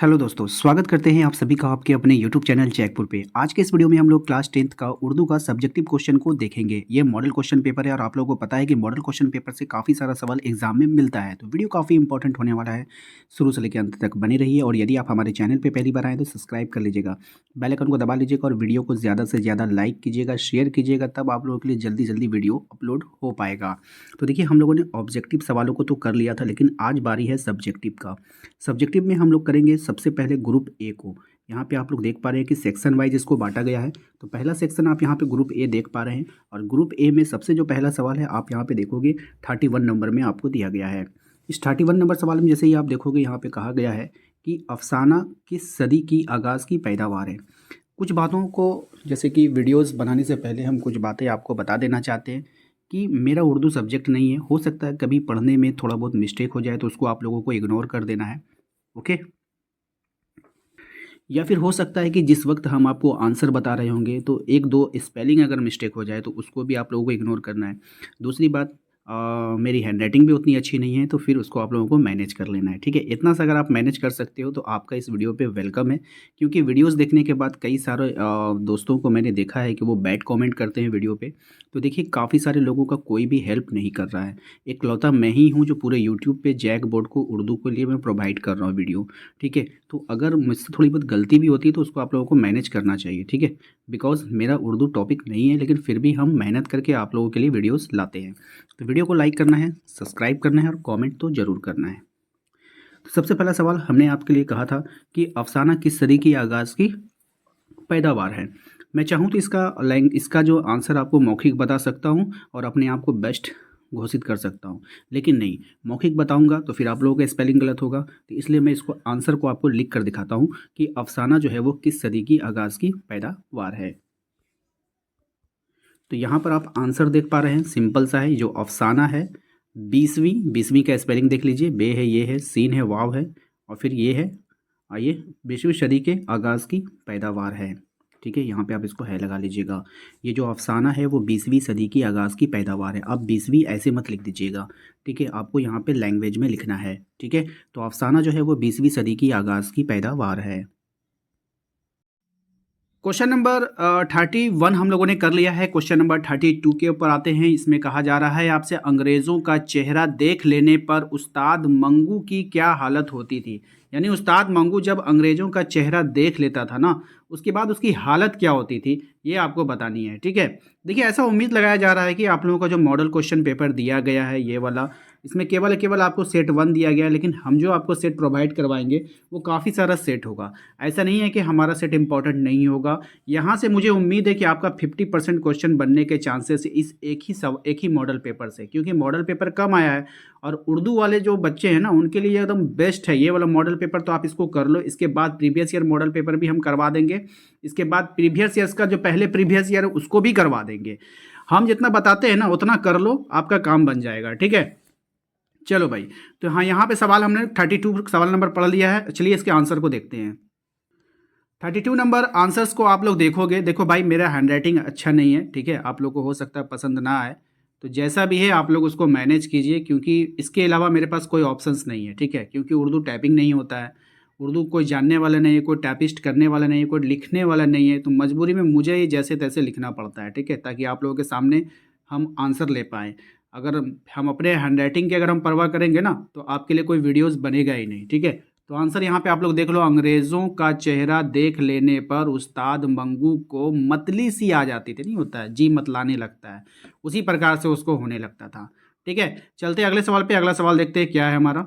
Hello दोस्तों, स्वागत करते हैं आप सभी का आपके अपने यूट्यूब चैनल जैकपुर पे। आज के इस वीडियो में हम लोग क्लास 10th का उर्दू का सब्जेक्टिव क्वेश्चन को देखेंगे। ये मॉडल क्वेश्चन पेपर है और आप लोगों को पता है कि मॉडल क्वेश्चन पेपर से काफ़ी सारा सवाल एग्जाम में मिलता है, तो वीडियो काफ़ी इंपॉर्टेंट होने वाला है। शुरू से लेकर अंत तक बने रहिए और यदि आप हमारे चैनल पर पहली बार आए तो सब्सक्राइब कर लीजिएगा, बेल आइकन को दबा लीजिएगा और वीडियो को ज़्यादा से ज़्यादा लाइक कीजिएगा, शेयर कीजिएगा, तब आप लोगों के लिए जल्दी जल्दी वीडियो अपलोड हो पाएगा। तो देखिए, हम लोगों ने ऑब्जेक्टिव सवालों को तो कर लिया था, लेकिन आज बारी है सब्जेक्टिव का। सब्जेक्टिव में हम लोग करेंगे सबसे पहले ग्रुप ए को। यहाँ पे आप लोग देख पा रहे हैं कि सेक्शन वाइज इसको बांटा गया है। तो पहला सेक्शन आप यहाँ पे ग्रुप ए देख पा रहे हैं और ग्रुप ए में सबसे जो पहला सवाल है आप यहाँ पे देखोगे 31 नंबर में आपको दिया गया है। इस 31 नंबर सवाल में जैसे ही आप देखोगे, यहाँ पे कहा गया है कि अफसाना किस सदी की आगाज़ की पैदावार है। कुछ बातों को, जैसे कि वीडियोज़ बनाने से पहले हम कुछ बातें आपको बता देना चाहते हैं कि मेरा उर्दू सब्जेक्ट नहीं है। हो सकता है कभी पढ़ने में थोड़ा बहुत मिस्टेक हो जाए, तो उसको आप लोगों को इग्नोर कर देना है, ओके। या फिर हो सकता है कि जिस वक्त हम आपको आंसर बता रहे होंगे तो एक दो स्पेलिंग अगर मिस्टेक हो जाए तो उसको भी आप लोगों को इग्नोर करना है। दूसरी बात, मेरी हैंडराइटिंग भी उतनी अच्छी नहीं है, तो फिर उसको आप लोगों को मैनेज कर लेना है, ठीक है। इतना सा अगर आप मैनेज कर सकते हो तो आपका इस वीडियो पे वेलकम है। क्योंकि वीडियोस देखने के बाद कई सारे दोस्तों को मैंने देखा है कि वो बैड कमेंट करते हैं वीडियो पे। तो देखिए, काफ़ी सारे लोगों का कोई भी हेल्प नहीं कर रहा है। इकलौता मैं ही हूँ जो पूरे यूट्यूब पे जैक बोर्ड को उर्दू के लिए मैं प्रोवाइड कर रहा हूँ वीडियो, ठीक है। तो अगर मुझसे थोड़ी बहुत गलती भी होती है तो उसको आप लोगों को मैनेज करना चाहिए, ठीक है। बिकॉज़ मेरा उर्दू टॉपिक नहीं है, लेकिन फिर भी हम मेहनत करके आप लोगों के लिए वीडियोस लाते हैं। तो वीडियो को लाइक करना है, सब्सक्राइब करना है और कमेंट तो ज़रूर करना है। तो सबसे पहला सवाल हमने आपके लिए कहा था कि अफसाना किस सदी की आगाज़ की पैदावार है। मैं चाहूँ तो इसका जो आंसर आपको मौखिक बता सकता हूँ और अपने आप को बेस्ट घोषित कर सकता हूँ, लेकिन नहीं, मौखिक बताऊंगा तो फिर आप लोगों का स्पेलिंग गलत होगा। तो इसलिए मैं इसको आंसर को आपको लिख कर दिखाता हूँ कि अफसाना जो है वो किस सदी की आगाज़ की पैदावार है। तो यहाँ पर आप आंसर देख पा रहे हैं, सिंपल सा है। जो अफसाना है, 20वीं का स्पेलिंग देख लीजिए। बे है, ये है, सीन है, वाव है और फिर ये है। आइए, 20वीं सदी के आगाज़ की पैदावार है, ठीक है। यहाँ पे आप इसको है लगा लीजिएगा। ये जो अफसाना है वो 20वीं सदी की आगाज़ की पैदावार है। आप 20वीं ऐसे मत लिख दीजिएगा, ठीक है। आपको यहाँ पे लैंग्वेज में लिखना है, ठीक है। तो अफसाना जो है वो 20वीं सदी की आगाज़ की पैदावार है। क्वेश्चन नंबर 31 हम लोगों ने कर लिया है। क्वेश्चन नंबर 32 के ऊपर आते हैं। इसमें कहा जा रहा है आपसे, अंग्रेज़ों का चेहरा देख लेने पर उस्ताद मंगू की क्या हालत होती थी। यानी उस्ताद मंगू जब अंग्रेज़ों का चेहरा देख लेता था ना, उसके बाद उसकी हालत क्या होती थी, ये आपको बतानी है, ठीक है। देखिए, ऐसा उम्मीद लगाया जा रहा है कि आप लोगों का जो मॉडल क्वेश्चन पेपर दिया गया है ये वाला, इसमें केवल आपको सेट 1 दिया गया है, लेकिन हम जो आपको सेट प्रोवाइड करवाएंगे वो काफ़ी सारा सेट होगा। ऐसा नहीं है कि हमारा सेट इंपॉर्टेंट नहीं होगा। यहाँ से मुझे उम्मीद है कि आपका 50% क्वेश्चन बनने के चांसेस इस एक ही मॉडल पेपर से, क्योंकि मॉडल पेपर कम आया है और उर्दू वाले जो बच्चे हैं ना उनके लिए एकदम बेस्ट है ये वाला मॉडल पेपर। तो आप इसको कर लो। इसके बाद प्रीवियस ईयर मॉडल पेपर भी हम करवा देंगे। इसके बाद प्रीवियस ईयर्स का जो पहले प्रीवियस ईयर है उसको भी करवा देंगे। हम जितना बताते हैं ना उतना कर लो, आपका काम बन जाएगा, ठीक है। चलो भाई, तो हाँ, यहाँ पे सवाल हमने 32 सवाल नंबर पढ़ लिया है। चलिए इसके आंसर को देखते हैं। 32 नंबर आंसर्स को आप लोग देखोगे। देखो भाई, मेरा हैंडराइटिंग अच्छा नहीं है, ठीक है। आप लोग को हो सकता है पसंद ना आए, तो जैसा भी है आप लोग उसको मैनेज कीजिए, क्योंकि इसके अलावा मेरे पास कोई ऑप्शंस नहीं है, ठीक है। क्योंकि उर्दू टाइपिंग नहीं होता है, उर्दू कोई जानने वाला नहीं है, कोई टाइपिस्ट करने वाला नहीं है, कोई लिखने वाला नहीं है। तो मजबूरी में मुझे ये जैसे तैसे लिखना पड़ता है, ठीक है, ताकि आप लोगों के सामने हम आंसर ले पाएँ। अगर हम अपने हैंडराइटिंग की अगर हम परवाह करेंगे ना, तो आपके लिए कोई वीडियोज़ बनेगा ही नहीं, ठीक है। तो आंसर यहाँ पे आप लोग देख लो, अंग्रेज़ों का चेहरा देख लेने पर उस्ताद मंगू को मतली सी आ जाती थी, नहीं होता है, जी मतलाने लगता है, उसी प्रकार से उसको होने लगता था, ठीक है। चलते अगले सवाल पे। अगला सवाल देखते हैं क्या है हमारा।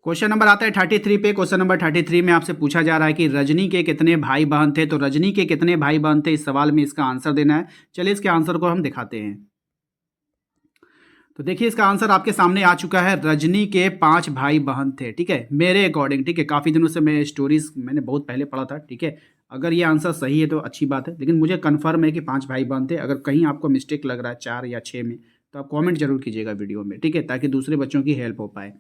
क्वेश्चन नंबर आता है 33 पे। क्वेश्चन नंबर 33 में आपसे पूछा जा रहा है कि रजनी के कितने भाई बहन थे। तो रजनी के कितने भाई बहन थे, इस सवाल में इसका आंसर देना है। चलिए इसके आंसर को हम दिखाते हैं। तो देखिए, इसका आंसर आपके सामने आ चुका है। रजनी के 5 भाई बहन थे, ठीक है, मेरे अकॉर्डिंग, ठीक है। काफ़ी दिनों से मैं स्टोरीज मैंने बहुत पहले पढ़ा था, ठीक है। अगर ये आंसर सही है तो अच्छी बात है, लेकिन मुझे कन्फर्म है कि 5 भाई बहन थे। अगर कहीं आपको मिस्टेक लग रहा है 4 या 6 में, तो आप कॉमेंट जरूर कीजिएगा वीडियो में, ठीक है, ताकि दूसरे बच्चों की हेल्प हो पाए।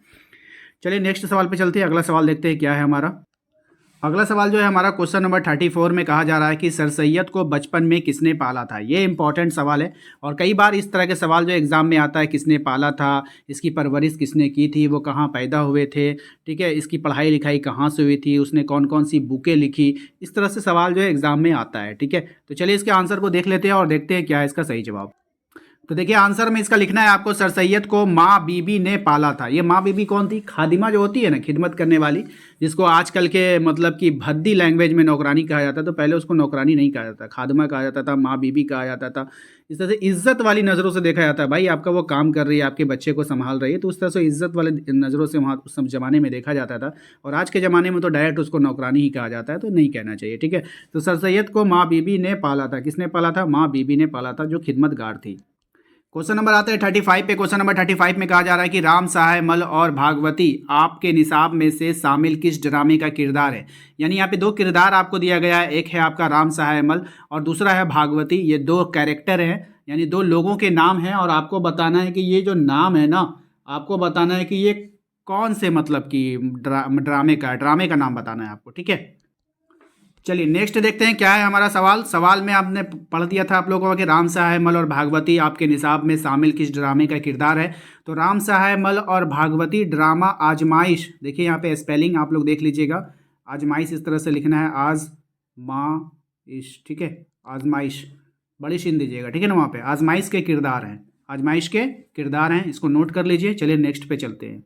चलिए नेक्स्ट सवाल पे चलते हैं। अगला सवाल देखते हैं क्या है हमारा। अगला सवाल जो है हमारा क्वेश्चन नंबर 34 में कहा जा रहा है कि सर सैयद को बचपन में किसने पाला था। ये इंपॉर्टेंट सवाल है और कई बार इस तरह के सवाल जो एग्ज़ाम में आता है, किसने पाला था, इसकी परवरिश किसने की थी, वो कहाँ पैदा हुए थे, ठीक है, इसकी पढ़ाई लिखाई कहाँ से हुई थी, उसने कौन कौन सी बुकें लिखी, इस तरह से सवाल जो है एग्ज़ाम में आता है। ठीक है, तो चलिए इसके आंसर को देख लेते हैं और देखते हैं क्या है इसका सही जवाब। तो देखिए आंसर में इसका लिखना है आपको, सर सैयद को माँ बीबी ने पाला था। ये माँ बीबी कौन थी? खादिमा जो होती है ना, खिदमत करने वाली, जिसको आजकल के मतलब कि भद्दी लैंग्वेज में नौकरानी कहा जाता है। तो पहले उसको नौकरानी नहीं कहा जाता, खादिमा कहा जाता था, माँ बीबी कहा जाता था। इस तरह से इज्जत वाली नज़रों से देखा जाता है, भाई आपका वो काम कर रही है, आपके बच्चे को संभाल रही है, तो उस तरह से इज्जत वाले नज़रों से वहाँ उस ज़माने में देखा जाता था। और आज के ज़माने में तो डायरेक्ट उसको नौकरानी ही कहा जाता है, तो नहीं कहना चाहिए। ठीक है, तो सर सैयद को माँ बीबी ने पाला था। किसने पाला था? माँ बीबी ने पाला था, जो खिदमतगार थी। क्वेश्चन नंबर आता है 35 पे। क्वेश्चन नंबर 35 में कहा जा रहा है कि राम सहाय मल और भागवती आपके निसाब में से शामिल किस ड्रामे का किरदार है। यानी यहाँ पे दो किरदार आपको दिया गया है, एक है आपका राम सहाय मल और दूसरा है भागवती। ये दो कैरेक्टर हैं, यानी दो लोगों के नाम हैं और आपको बताना है कि ये जो नाम है ना, आपको बताना है कि ये कौन से मतलब कि ड्रामे का नाम बताना है आपको। ठीक है, चलिए नेक्स्ट देखते हैं क्या है हमारा सवाल। सवाल में आपने पढ़ दिया था आप लोगों को कि राम सहाय मल और भागवती आपके निसाब में शामिल किस ड्रामे का किरदार है। तो राम सहाय मल और भागवती ड्रामा आजमाइश, देखिए यहाँ पे स्पेलिंग आप लोग देख लीजिएगा। आजमाइश इस तरह से लिखना है, आज माँ इश, ठीक है, आजमाइश बड़ी शीन दीजिएगा, ठीक है ना। वहाँ पे आजमाइश के किरदार हैं, आजमाइश के किरदार हैं, इसको नोट कर लीजिए। चलिए नेक्स्ट पे चलते हैं।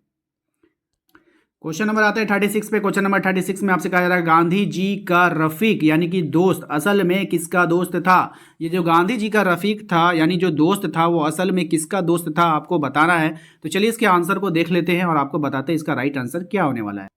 क्वेश्चन नंबर आता है 36 पे। क्वेश्चन नंबर 36 में आपसे कहा जा रहा है गांधी जी का रफीक यानी कि दोस्त असल में किसका दोस्त था। ये जो गांधी जी का रफीक था यानी जो दोस्त था, वो असल में किसका दोस्त था, आपको बताना है। तो चलिए इसके आंसर को देख लेते हैं और आपको बताते हैं इसका राइट आंसर क्या होने वाला है।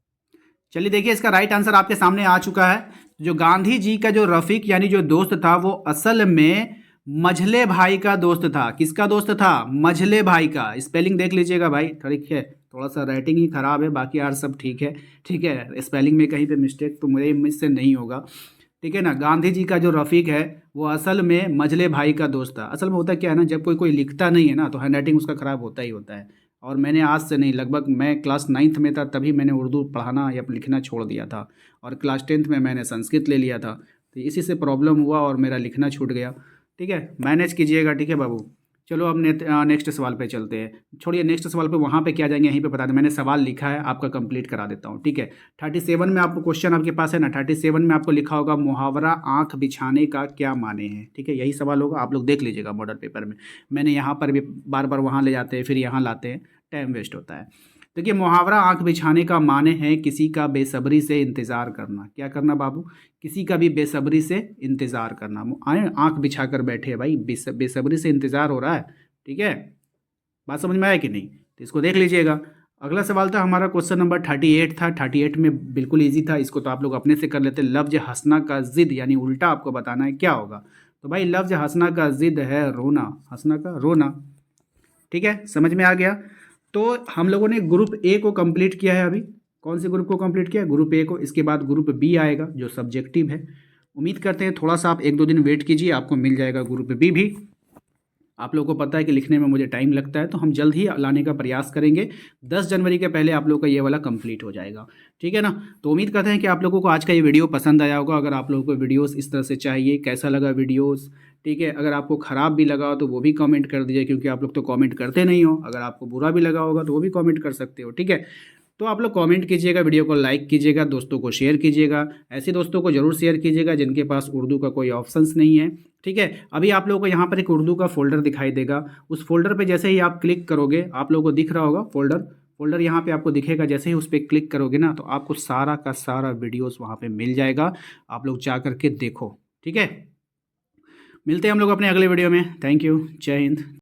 चलिए देखिए इसका राइट आंसर आपके सामने आ चुका है। जो गांधी जी का जो रफीक यानी जो दोस्त था, वो असल में मझले भाई का दोस्त था। किसका दोस्त था? मझले भाई का। स्पेलिंग देख लीजिएगा भाई, ठीक है, थोड़ा सा राइटिंग ही खराब है, बाकी यार सब ठीक है। ठीक है, स्पेलिंग में कहीं पे मिस्टेक तो मुझसे नहीं होगा, ठीक है ना। गांधी जी का जो रफ़ीक है वो असल में मझले भाई का दोस्त था। असल में होता क्या है ना, जब कोई कोई लिखता नहीं है ना, तो हैंड राइटिंग उसका ख़राब होता ही होता है। और मैंने आज से नहीं, लगभग मैं क्लास 9th में था तभी मैंने उर्दू पढ़ाना या लिखना छोड़ दिया था, और क्लास 10th में मैंने संस्कृत ले लिया था। तो इसी से प्रॉब्लम हुआ और मेरा लिखना छूट गया। ठीक है, मैनेज कीजिएगा, ठीक है बाबू। चलो अब नेक्स्ट सवाल पे चलते हैं। छोड़िए नेक्स्ट सवाल पे, वहाँ पे क्या जाएंगे, यहीं पे बता दें। मैंने सवाल लिखा है, आपका कंप्लीट करा देता हूँ। ठीक है, 37 में आपको क्वेश्चन आपके पास है ना, 37 में आपको लिखा होगा मुहावरा आंख बिछाने का क्या माने हैं। ठीक है, यही सवाल होगा, आप लोग देख लीजिएगा मॉडल पेपर में। मैंने यहाँ पर भी बार बार वहाँ ले जाते हैं, फिर यहाँ लाते हैं, टाइम वेस्ट होता है। देखिए मुहावरा आंख बिछाने का माने है किसी का बेसब्री से इंतज़ार करना। क्या करना बाबू? किसी का भी बेसब्री से इंतज़ार करना। आए आंख बिछा कर बैठे भाई, बेसब्री से इंतज़ार हो रहा है। ठीक है, बात समझ में आया कि नहीं? तो इसको देख लीजिएगा। अगला सवाल था हमारा क्वेश्चन नंबर 38 था। 38 में बिल्कुल ईजी था, इसको तो आप लोग अपने से कर लेते। लफ्ज़ हंसना का ज़िद यानी उल्टा आपको बताना है क्या होगा। तो भाई लफ्ज़ हंसना का ज़िद है रोना, हंसना का रोना। ठीक है, समझ में आ गया। तो हम लोगों ने ग्रुप ए को कंप्लीट किया है अभी। कौन से ग्रुप को कंप्लीट किया? ग्रुप ए को। इसके बाद ग्रुप बी आएगा जो सब्जेक्टिव है। उम्मीद करते हैं थोड़ा सा आप 1-2 दिन वेट कीजिए, आपको मिल जाएगा ग्रुप बी भी। आप लोगों को पता है कि लिखने में मुझे टाइम लगता है, तो हम जल्द ही लाने का प्रयास करेंगे। 10 जनवरी के पहले आप लोगों का ये वाला कंप्लीट हो जाएगा। ठीक है ना। तो उम्मीद करते हैं कि आप लोगों को आज का ये वीडियो पसंद आया होगा। अगर आप लोगों को वीडियोस इस तरह से चाहिए, कैसा लगा वीडियोस, ठीक है, अगर आपको ख़राब भी लगा हो तो वो भी कमेंट कर दीजिए, क्योंकि आप लोग तो कमेंट करते नहीं हो। अगर आपको बुरा भी लगा होगा तो वो भी कमेंट कर सकते हो। ठीक है, तो आप लोग कमेंट कीजिएगा, वीडियो को लाइक कीजिएगा, दोस्तों को शेयर कीजिएगा। ऐसे दोस्तों को ज़रूर शेयर कीजिएगा जिनके पास उर्दू का कोई ऑप्शंस नहीं है। ठीक है, अभी आप लोगों को यहाँ पर एक उर्दू का फोल्डर दिखाई देगा। उस फोल्डर पे जैसे ही आप क्लिक करोगे, आप लोगों को दिख रहा होगा फोल्डर यहाँ पे आपको दिखेगा। जैसे ही उस पर क्लिक करोगे ना, तो आपको सारा का सारा वीडियोस वहाँ पे मिल जाएगा। आप लोग जा करके देखो। ठीक है, मिलते हैं हम लोग अपने अगले वीडियो में। थैंक यू, जय हिंद।